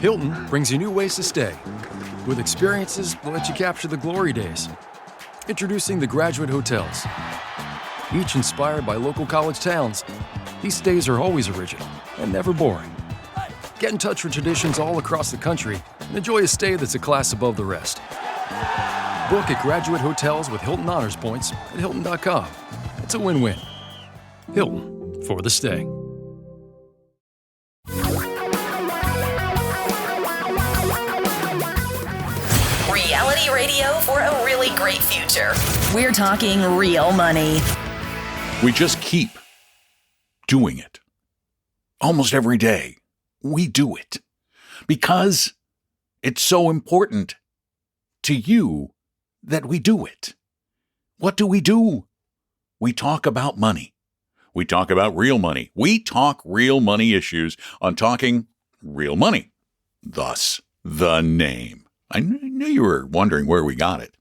Hilton brings you new ways to stay, with experiences that let you capture the glory days. Introducing the Graduate Hotels. Each inspired by local college towns, these stays are always original and never boring. Get in touch with traditions all across the country and enjoy a stay that's a class above the rest. Book at Graduate Hotels with Hilton Honors Points at Hilton.com. It's a win-win. Hilton, for the stay. Reality radio for a really great future. We're talking real money. We just keep doing it. Almost every day, we do it because it's so important to you that we do it. What do? We talk about money. We talk about real money. We talk real money issues on Talking Real Money. Thus, the name. I knew you were wondering where we got it.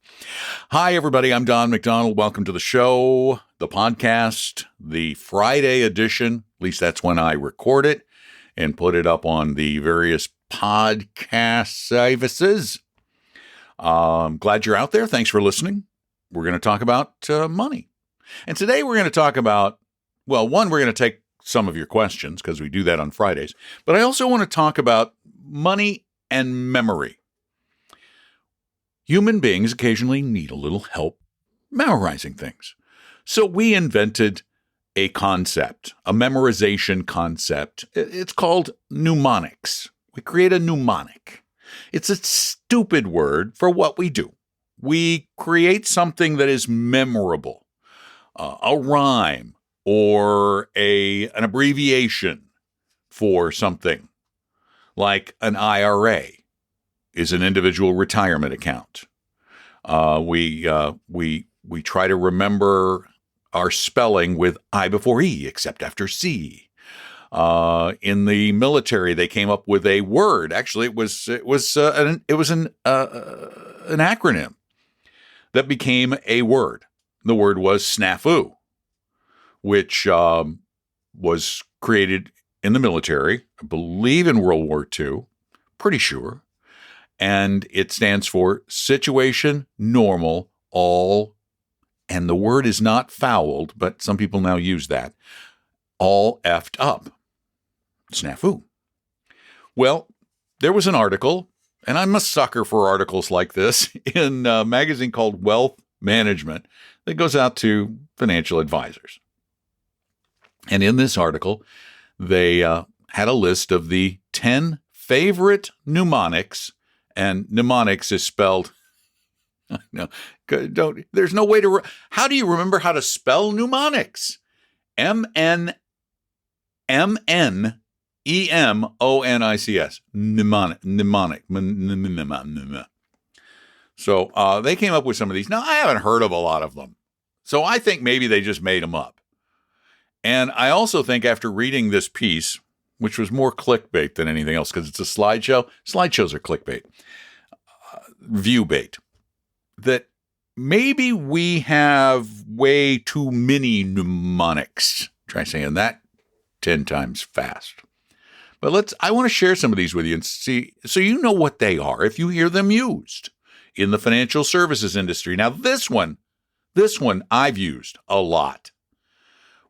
Hi, everybody. I'm Don McDonald. Welcome to the show, the podcast, the Friday edition. At least that's when I record it and put it up on the various podcast services. Glad you're out there. Thanks for listening. We're going to talk about money. And today we're going to talk about, well, one, we're going to take some of your questions because we do that on Fridays. But I also want to talk about money and memory. Human beings occasionally need a little help memorizing things. So we invented a concept, a memorization concept. It's called mnemonics. We create a mnemonic. It's a stupid word for what we do. We create something that is memorable, a rhyme or an abbreviation for something, like an IRA. Is an individual retirement account. We try to remember our spelling with I before E, except after C. In the military, they came up with a word. Actually, it was an acronym that became a word. The word was snafu, which was created in the military, I believe in World War II, pretty sure. And it stands for situation, normal, all, and the word is not fouled, but some people now use that, all effed up. Snafu. Well, there was an article, and I'm a sucker for articles like this, in a magazine called Wealth Management that goes out to financial advisors. And in this article, they had a list of the 10 favorite mnemonics. And mnemonics is spelled, no, there's no way to, how do you remember how to spell mnemonics? mnemonics. Mnemonic. So they came up with some of these. Now, I haven't heard of a lot of them. So I think maybe they just made them up. And I also think after reading this piece, which was more clickbait than anything else because it's a slideshow. Slideshows are clickbait, view bait, that maybe we have way too many mnemonics. Try saying that 10 times fast. But I want to share some of these with you and see, so you know what they are if you hear them used in the financial services industry. Now, this one I've used a lot.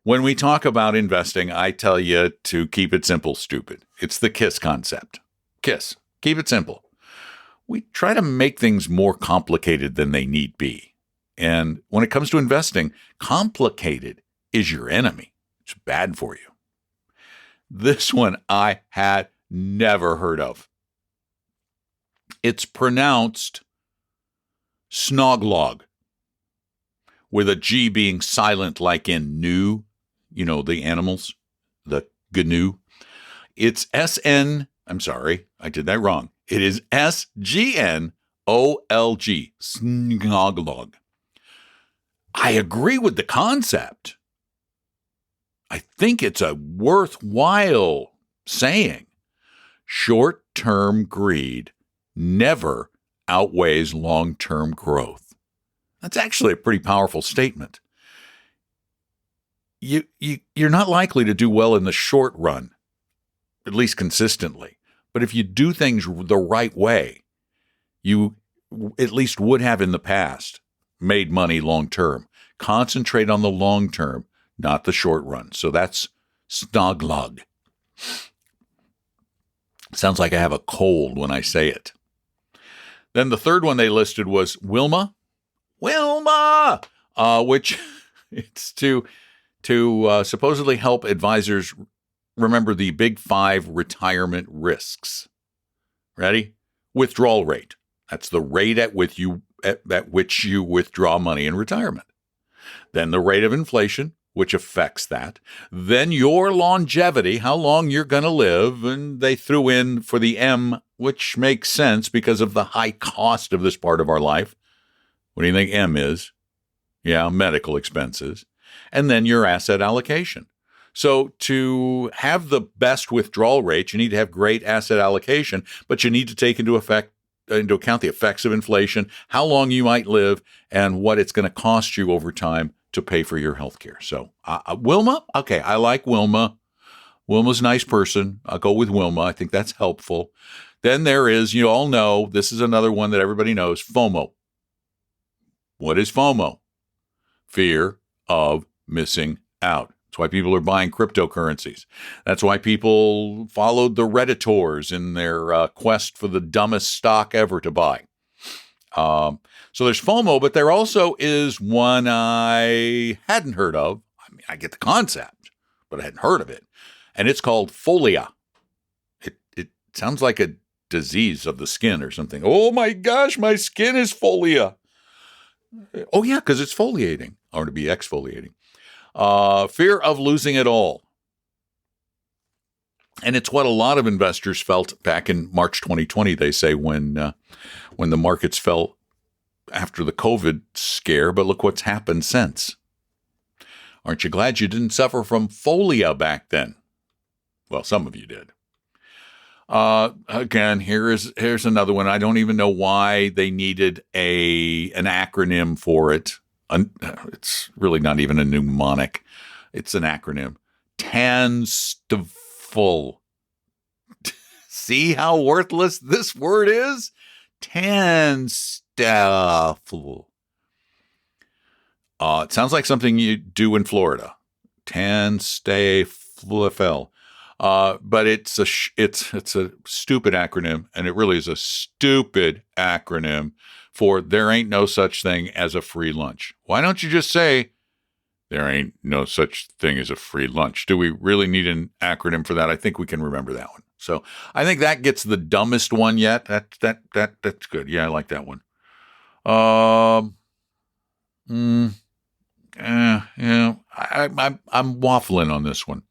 When we talk about investing, I tell you to keep it simple, stupid. It's the KISS concept. KISS. Keep it simple. We try to make things more complicated than they need be. And when it comes to investing, complicated is your enemy. It's bad for you. This one I had never heard of. It's pronounced snoglog, with a G being silent like in new. You know, the animals, the GNU. It's I'm sorry, I did that wrong. It is SGNOLG, snoglog. I agree with the concept. I think it's a worthwhile saying. Short-term greed never outweighs long-term growth. That's actually a pretty powerful statement. You're not likely to do well in the short run, at least consistently. But if you do things the right way, you at least would have in the past made money long term. Concentrate on the long term, not the short run. So that's snoglug. Sounds like I have a cold when I say it. Then the third one they listed was Wilma. Wilma! Which it's to supposedly help advisors remember the big 5 retirement risks. Ready? Withdrawal rate. That's the rate at which you withdraw money in retirement. Then the rate of inflation, which affects that. Then your longevity, how long you're going to live. And they threw in for the M, which makes sense because of the high cost of this part of our life. What do you think M is? Yeah, medical expenses. And then your asset allocation. So to have the best withdrawal rate, you need to have great asset allocation, but you need to take into account the effects of inflation, how long you might live, and what it's going to cost you over time to pay for your health care. So Wilma, okay, I like Wilma. Wilma's a nice person. I'll go with Wilma. I think that's helpful. Then there is, you all know, this is another one that everybody knows, FOMO. What is FOMO? Fear of missing out. That's why people are buying cryptocurrencies. That's why people followed the Redditors in their quest for the dumbest stock ever to buy. So there's FOMO, but there also is one I hadn't heard of. I mean, I get the concept, but I hadn't heard of it. And it's called folia. It sounds like a disease of the skin or something. Oh my gosh, my skin is folia. Oh yeah, because it's foliating, or to be exfoliating. Fear of losing it all. And it's what a lot of investors felt back in March 2020, they say, when the markets fell after the COVID scare. But look what's happened since. Aren't you glad you didn't suffer from folia back then? Well, some of you did. Again, here's another one. I don't even know why they needed an acronym for it. It's really not even a mnemonic. It's an acronym. Tanstful. See how worthless this word is? Tanstful. It sounds like something you do in Florida. Tanstful. But it's a stupid acronym, and it really is a stupid acronym for there ain't no such thing as a free lunch. Why don't you just say there ain't no such thing as a free lunch? Do we really need an acronym for that? I think we can remember that one. So I think that gets the dumbest one yet. That's good. Yeah, I like that one. I'm waffling on this one.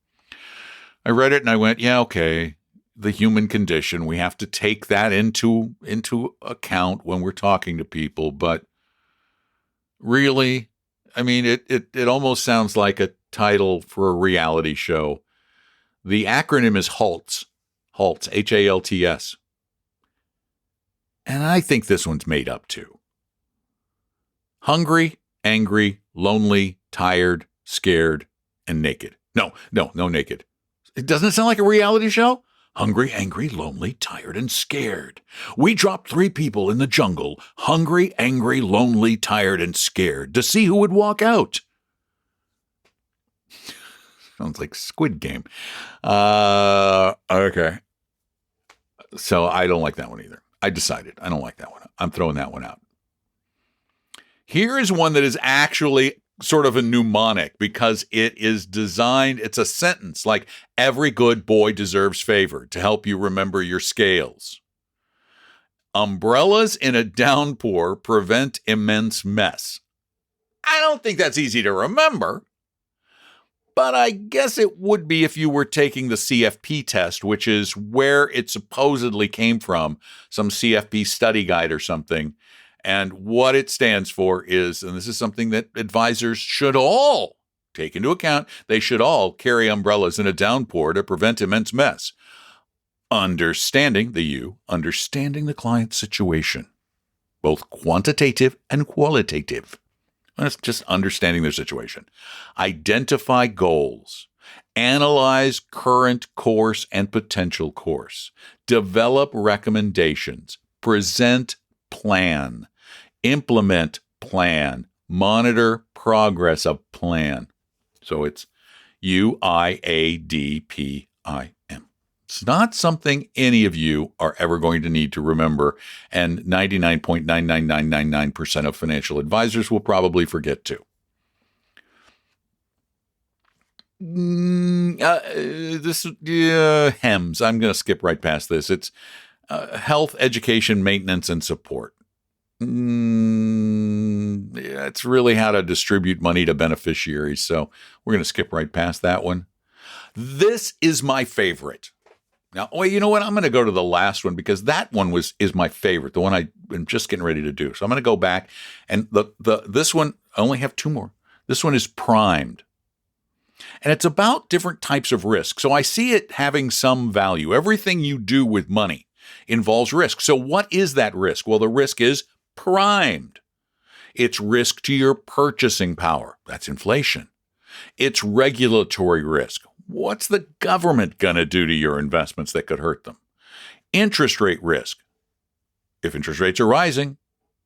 I read it and I went, yeah, okay. The human condition. We have to take that into account when we're talking to people. But really, I mean, it almost sounds like a title for a reality show. The acronym is HALTS. HALTS, HALTS. And I think this one's made up too. Hungry, angry, lonely, tired, scared, and naked. No, naked. It doesn't sound like a reality show? Hungry, angry, lonely, tired, and scared. We dropped 3 people in the jungle, hungry, angry, lonely, tired, and scared, to see who would walk out. Sounds like Squid Game. Okay. So I don't like that one either. I decided I don't like that one. I'm throwing that one out. Here is one that is actually sort of a mnemonic because it is designed, it's a sentence like every good boy deserves favor to help you remember your scales. Umbrellas in a downpour prevent immense mess. I don't think that's easy to remember, but I guess it would be if you were taking the CFP test, which is where it supposedly came from, some CFP study guide or something. And what it stands for is, and this is something that advisors should all take into account, they should all carry umbrellas in a downpour to prevent immense mess. Understanding the client's situation, both quantitative and qualitative. That's just understanding their situation. Identify goals. Analyze current course and potential course. Develop recommendations. Present plan. Implement plan. Monitor progress of plan. So it's UIADPIM. It's not something any of you are ever going to need to remember, and 99.99999% of financial advisors will probably forget to. HEMS. I'm going to skip right past this. It's health, education, maintenance, and support. It's really how to distribute money to beneficiaries. So we're going to skip right past that one. This is my favorite. Now, you know what? I'm going to go to the last one because that one is my favorite, the one I'm just getting ready to do. So I'm going to go back, and this one, I only have two more. This one is primed. And it's about different types of risk. So I see it having some value. Everything you do with money involves risk. So what is that risk? Well, the risk is primed. It's risk to your purchasing power. That's inflation. It's regulatory risk. What's the government going to do to your investments that could hurt them? Interest rate risk. If interest rates are rising,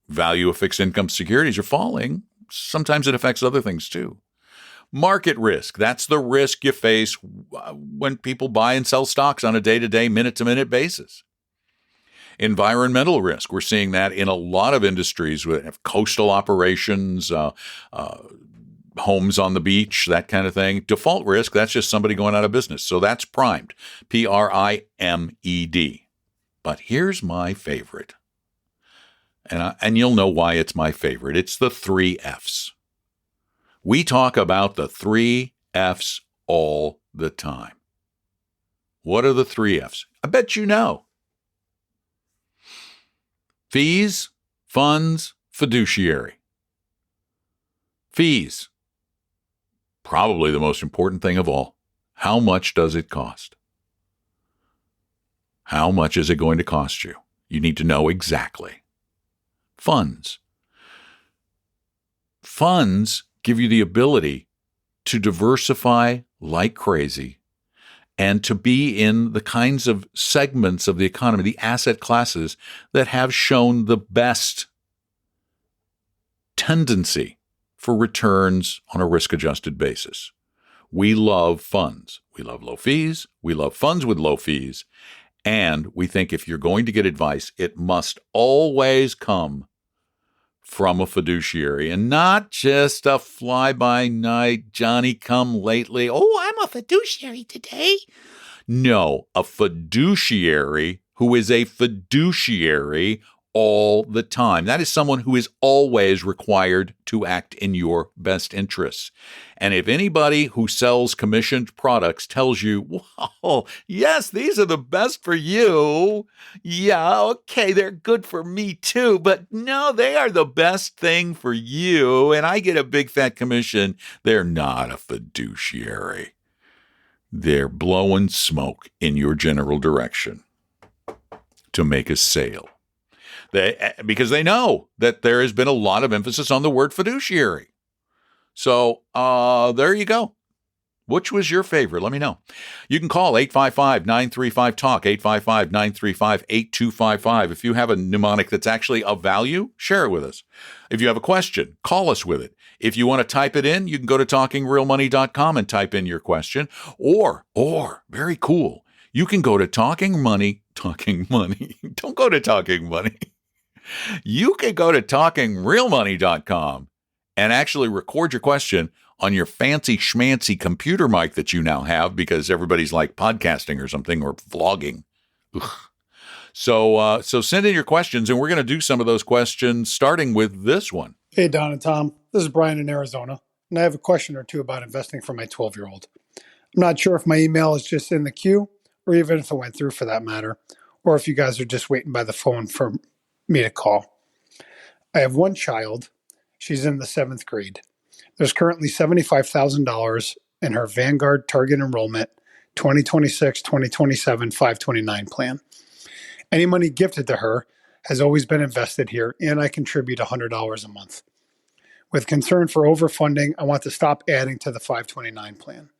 value of fixed income securities are falling. Sometimes it affects other things too. Market risk. That's the risk you face when people buy and sell stocks on a day-to-day, minute-to-minute basis. Environmental risk. We're seeing that in a lot of industries with coastal operations, homes on the beach, that kind of thing. Default risk, that's just somebody going out of business. So that's primed, Primed. But here's my favorite. And you'll know why it's my favorite. It's the 3 Fs. We talk about the 3 Fs all the time. What are the 3 Fs? I bet you know. Fees, funds, fiduciary. Fees. Probably the most important thing of all. How much does it cost? How much is it going to cost you? You need to know exactly. Funds. Funds give you the ability to diversify like crazy and to be in the kinds of segments of the economy, the asset classes that have shown the best tendency for returns on a risk-adjusted basis. We love funds. We love low fees. We love funds with low fees. And we think if you're going to get advice, it must always come from a fiduciary and not just a fly-by-night Johnny-come-lately, oh, I'm a fiduciary today. No, a fiduciary who is a fiduciary all the time. That is someone who is always required to act in your best interests. And if anybody who sells commissioned products tells you, well, yes, these are the best for you. Yeah, okay, they're good for me too. But no, they are the best thing for you. And I get a big fat commission. They're not a fiduciary. They're blowing smoke in your general direction to make a sale. Because they know that there has been a lot of emphasis on the word fiduciary. So there you go. Which was your favorite? Let me know. You can call 855-935-TALK, 855-935-8255. If you have a mnemonic that's actually of value, share it with us. If you have a question, call us with it. If you want to type it in, you can go to talkingrealmoney.com and type in your question. Or, very cool, you can go to Talking Money. Don't go to Talking Money. You can go to talkingrealmoney.com and actually record your question on your fancy schmancy computer mic that you now have because everybody's like podcasting or something or vlogging. Ugh. So send in your questions, and we're going to do some of those questions starting with this one. Hey, Don and Tom. This is Brian in Arizona, and I have a question or two about investing for my 12-year-old. I'm not sure if my email is just in the queue or even if it went through for that matter, or if you guys are just waiting by the phone for me to call. I have one child. She's in the 7th grade. There's currently $75,000 in her Vanguard Target Enrollment 2026-2027 529 plan. Any money gifted to her has always been invested here, and I contribute $100 a month. With concern for overfunding, I want to stop adding to the 529 plan.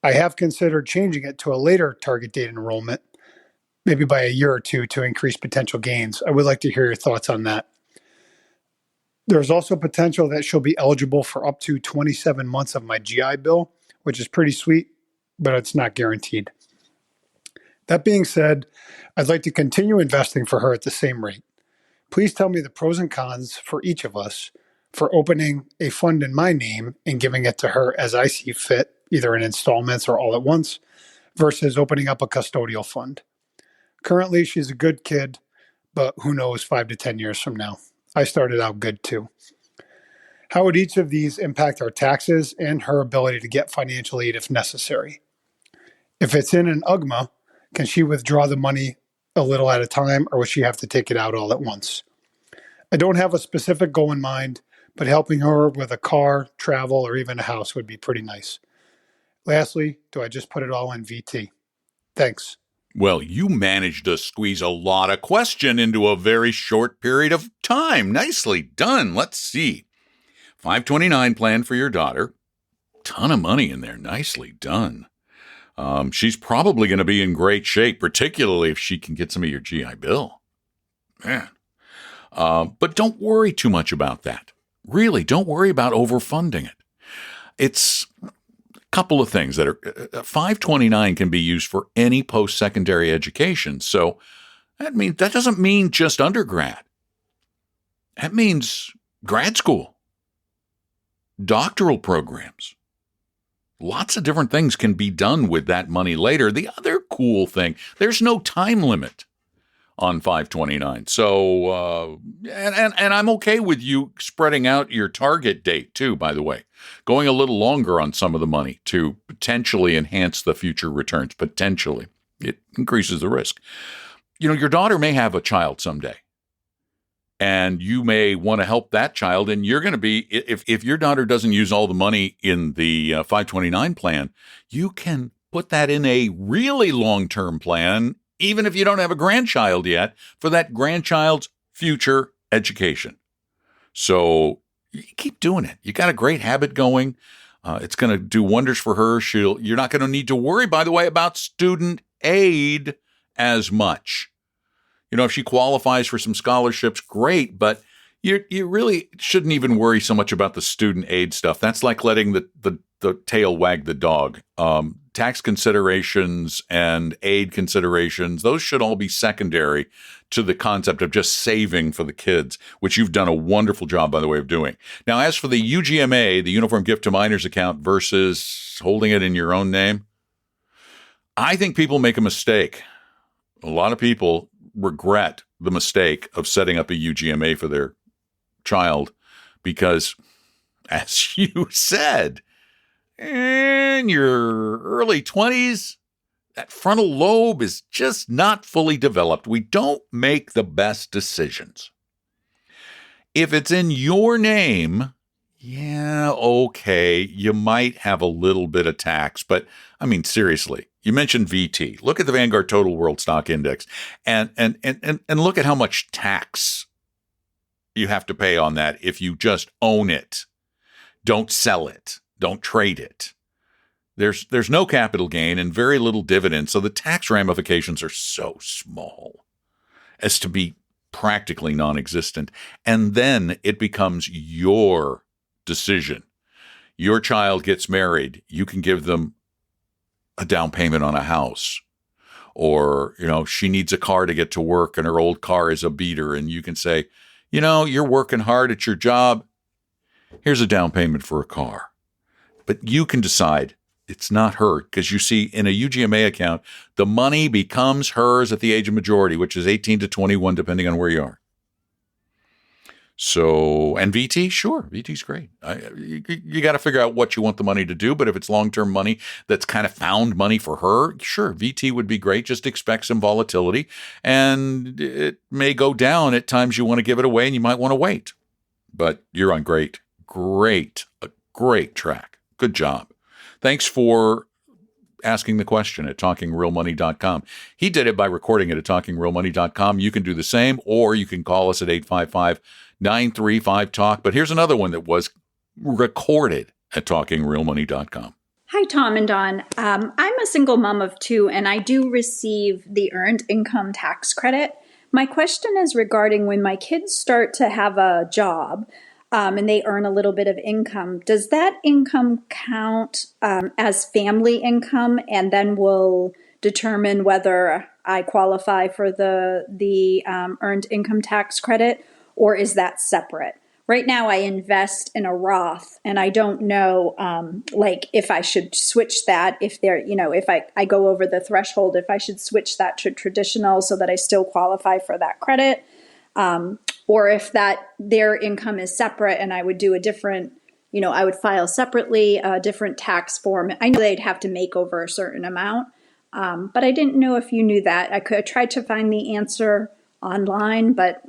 I have considered changing it to a later target date enrollment, maybe by a year or two to increase potential gains. I would like to hear your thoughts on that. There's also potential that she'll be eligible for up to 27 months of my GI Bill, which is pretty sweet, but it's not guaranteed. That being said, I'd like to continue investing for her at the same rate. Please tell me the pros and cons for each of us for opening a fund in my name and giving it to her as I see fit, either in installments or all at once, versus opening up a custodial fund. Currently, she's a good kid, but who knows 5 to 10 years from now. I started out good too. How would each of these impact our taxes and her ability to get financial aid if necessary? If it's in an UGMA, can she withdraw the money a little at a time, or will she have to take it out all at once? I don't have a specific goal in mind, but helping her with a car, travel, or even a house would be pretty nice. Lastly, do I just put it all in VT? Thanks. Well, you managed to squeeze a lot of question into a very short period of time. Nicely done. Let's see. 529 plan for your daughter. Ton of money in there. Nicely done. She's probably going to be in great shape, particularly if she can get some of your GI Bill. Man. But don't worry too much about that. Really, don't worry about overfunding it. It's a couple of things that are 529 can be used for any post-secondary education. So that doesn't mean just undergrad. That means grad school, doctoral programs. Lots of different things can be done with that money later. The other cool thing, there's no time limit on 529. So, and I'm okay with you spreading out your target date too, by the way, going a little longer on some of the money to potentially enhance the future returns. Potentially. It increases the risk. You know, your daughter may have a child someday, and you may want to help that child. And you're going to be, if your daughter doesn't use all the money in the 529 plan, you can put that in a really long-term plan, even if you don't have a grandchild yet, for that grandchild's future education. So you keep doing it. You got a great habit going. It's going to do wonders for her. You're not going to need to worry, by the way, about student aid as much. You know, if she qualifies for some scholarships, great, but you really shouldn't even worry so much about the student aid stuff. That's like letting the tail wag the dog. Tax considerations and aid considerations, those should all be secondary to the concept of just saving for the kids, which you've done a wonderful job, by the way, of doing. Now, as for the UGMA, the Uniform Gift to Minors account versus holding it in your own name, I think people make a mistake. A lot of people regret the mistake of setting up a UGMA for their child because, as you said, in your early 20s, that frontal lobe is just not fully developed. We don't make the best decisions. If it's in your name, yeah, okay, you might have a little bit of tax, but I mean, seriously, you mentioned VT. Look at the Vanguard Total World Stock Index and look at how much tax you have to pay on that if you just own it. Don't sell it. Don't trade it. There's no capital gain and very little dividend, so the tax ramifications are so small as to be practically non-existent. And then it becomes your decision. Your child gets married. You can give them a down payment on a house. Or, you know, she needs a car to get to work and her old car is a beater. And you can say, you know, you're working hard at your job. Here's a down payment for a car. But you can decide it's not her, because you see in a UGMA account, the money becomes hers at the age of majority, which is 18 to 21, depending on where you are. So, and VT, sure, VT's great. You got to figure out what you want the money to do, but if it's long-term money that's kind of found money for her, sure, VT would be great. Just expect some volatility, and it may go down at times you want to give it away, and you might want to wait. But you're on a great track. Good job. Thanks for asking the question at talkingrealmoney.com. He did it by recording it at talkingrealmoney.com. You can do the same, or you can call us at 855-935-TALK. But here's another one that was recorded at talkingrealmoney.com. Hi, Tom and Dawn. I'm a single mom of two, and I do receive the Earned Income Tax Credit. My question is regarding when my kids start to have a job and they earn a little bit of income. Does that income count as family income, and then will determine whether I qualify for the Earned Income Tax Credit, or is that separate? Right now, I invest in a Roth, and I don't know, like, if I should switch that, if if I go over the threshold, if I should switch that to traditional so that I still qualify for that credit, or if that their income is separate and I would do a different, I would file separately a different tax form. I know they'd have to make over a certain amount, but I didn't know if you knew that. I tried to find the answer online, but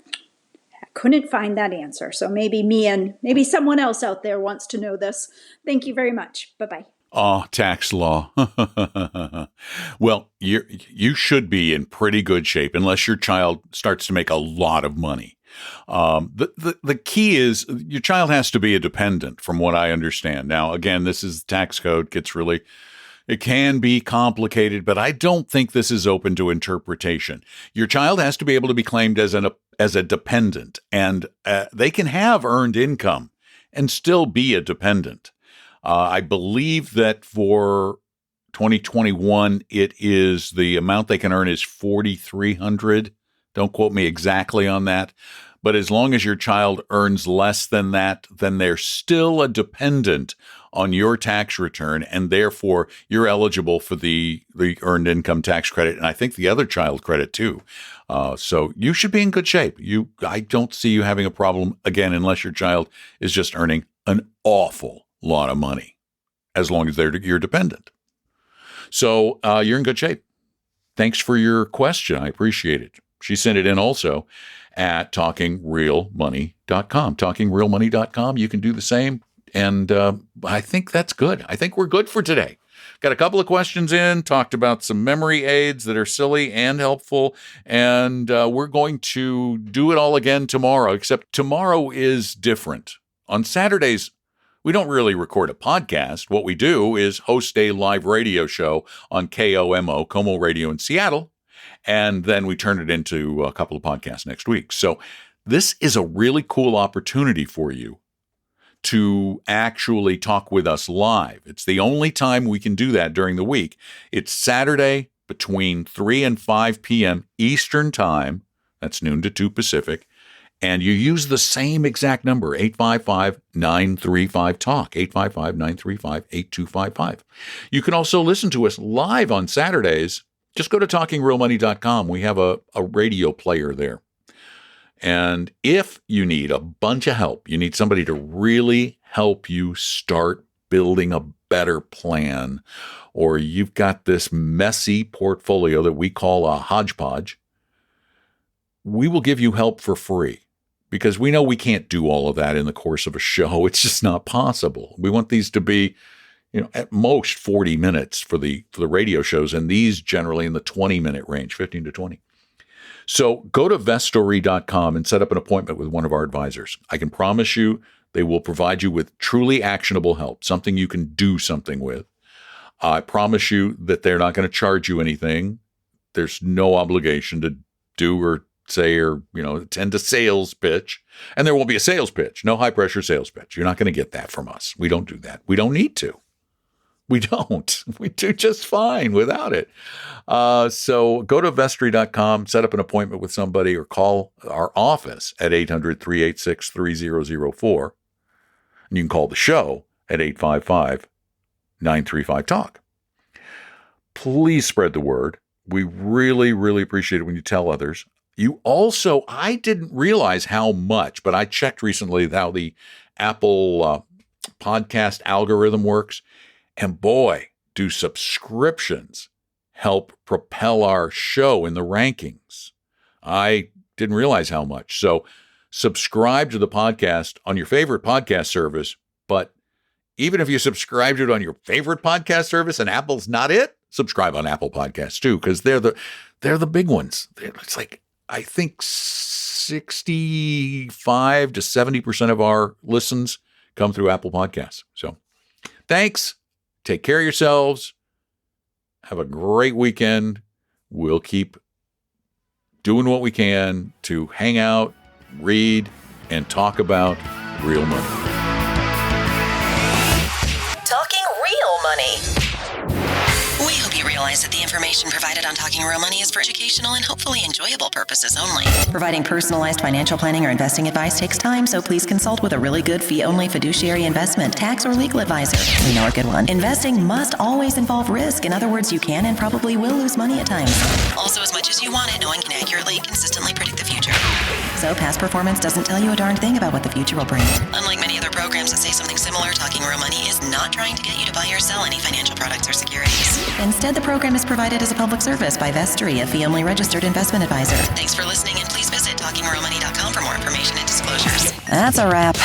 couldn't find that answer. So maybe me and maybe someone else out there wants to know this. Thank you very much. Bye-bye. Oh, tax law. Well, you should be in pretty good shape unless your child starts to make a lot of money. The key is your child has to be a dependent, from what I understand. Now, again, this is tax code, it can be complicated, but I don't think this is open to interpretation. Your child has to be able to be claimed as a dependent, and they can have earned income and still be a dependent. I believe that for 2021, it is the amount they can earn is $4,300. Don't quote me exactly on that. But as long as your child earns less than that, then they're still a dependent on your tax return, and therefore you're eligible for the Earned Income Tax Credit, and I think the other child credit too. So you should be in good shape. I don't see you having a problem, again, unless your child is just earning an awful lot of money, as long as you're dependent. So you're in good shape. Thanks for your question. I appreciate it. She sent it in also at talkingrealmoney.com. Talkingrealmoney.com. You can do the same. And I think that's good. I think we're good for today. Got a couple of questions in, talked about some memory aids that are silly and helpful. And we're going to do it all again tomorrow, except tomorrow is different. On Saturdays, we don't really record a podcast. What we do is host a live radio show on KOMO, Como Radio in Seattle. And then we turn it into a couple of podcasts next week. So this is a really cool opportunity for you to actually talk with us live. It's the only time we can do that during the week. It's Saturday between 3 and 5 p.m. Eastern Time. That's noon to 2 Pacific. And you use the same exact number, 855-935-TALK, 855-935-8255. You can also listen to us live on Saturdays. Just go to talkingrealmoney.com. We have a radio player there. And if you need a bunch of help, you need somebody to really help you start building a better plan, or you've got this messy portfolio that we call a hodgepodge, we will give you help for free, because we know we can't do all of that in the course of a show. It's just not possible. We want these to be, at most 40 minutes for the radio shows, and these generally in the 20-minute range, 15 to 20. So go to vestory.com and set up an appointment with one of our advisors. I can promise you they will provide you with truly actionable help, something you can do something with. I promise you that they're not going to charge you anything. There's no obligation to do or say or, attend a sales pitch. And there won't be a sales pitch, no high-pressure sales pitch. You're not going to get that from us. We don't do that. We don't need to. We don't. We do just fine without it. So go to vestory.com, set up an appointment with somebody, or call our office at 800-386-3004. And you can call the show at 855-935-TALK. Please spread the word. We really, really appreciate it when you tell others. You also, I didn't realize how much, but I checked recently how the Apple podcast algorithm works. And boy, do subscriptions help propel our show in the rankings. I didn't realize how much. So subscribe to the podcast on your favorite podcast service. But even if you subscribe to it on your favorite podcast service and Apple's not it, subscribe on Apple Podcasts too, because they're the big ones. It's like, I think 65 to 70% of our listens come through Apple Podcasts. So thanks. Take care of yourselves. Have a great weekend. We'll keep doing what we can to hang out, read, and talk about real money. Talking Real Money. We hope you realize that the information provided on Talking Real Money is for educational and hopefully enjoyable purposes only. Providing personalized financial planning or investing advice takes time, so please consult with a really good fee-only fiduciary investment, tax, or legal advisor. We know a good one. Investing must always involve risk. In other words, you can and probably will lose money at times. Also, as much as you want it, no one can accurately, consistently predict the future. So past performance doesn't tell you a darn thing about what the future will bring. Unlike many other programs that say something similar, Talking Real Money is not trying to get you to buy or sell any financial products or securities. Instead, the program is provided as a public service by Vestry, a fee-only registered investment advisor. Thanks for listening, and please visit TalkingRealMoney.com for more information and disclosures. That's a wrap.